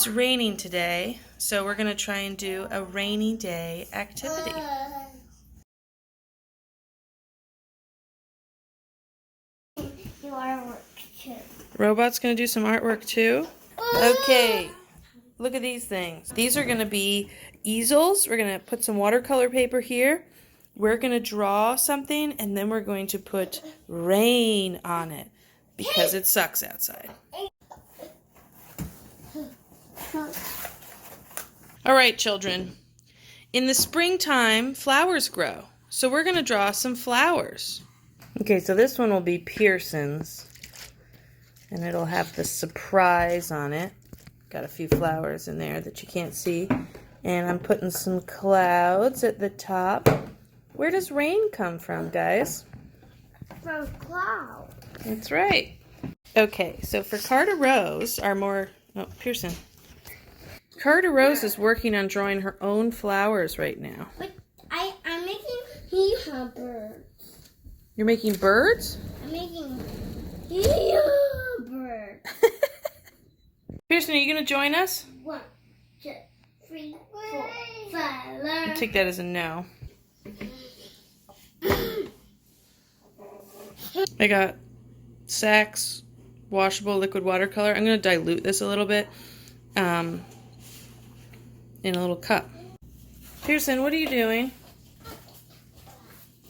It's raining today, so we're going to try and do a rainy day activity. Do artwork too. Robot's going to do some artwork too? Okay, look at these things. These are going to be easels. We're going to put some watercolor paper here. We're going to draw something, and then we're going to put rain on it because it sucks outside. All right, children. In the springtime, flowers grow. So we're going to draw some flowers. Okay, so this one will be Pearson's. And it'll have the surprise on it. Got a few flowers in there that you can't see. And I'm putting some clouds at the top. Where does rain come from, guys? From cloud. That's right. Okay, so for Carter Rose, Pearson. Carter Rose is working on drawing her own flowers right now. But I'm making birds. You're making birds? I'm making birds. Pearson, are you going to join us? 1, 2, 3, 4, 5. I'll take that as a no. I got Saks washable liquid watercolor. I'm going to dilute this a little bit in a little cup. Pearson, what are you doing?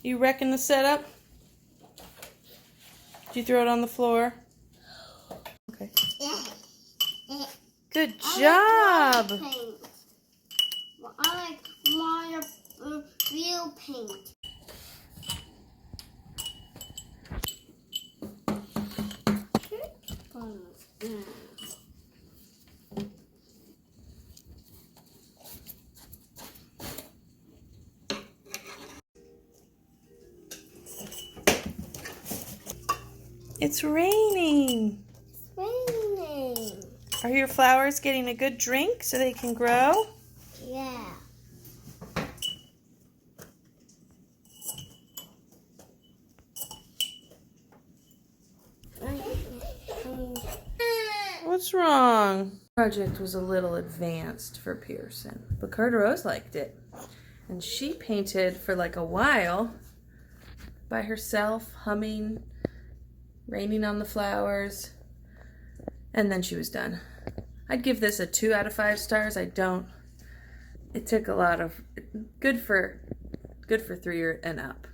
You wrecking the setup? Did you throw it on the floor? Okay. Good job! I like my real paint. It's raining. It's raining. Are your flowers getting a good drink so they can grow? Yeah. What's wrong? The project was a little advanced for Pearson, but Carter Rose liked it. And she painted for like a while by herself, humming, raining on the flowers, and then she was done. I'd give this a 2 out of 5 stars. It took a lot of, good for 3 and up.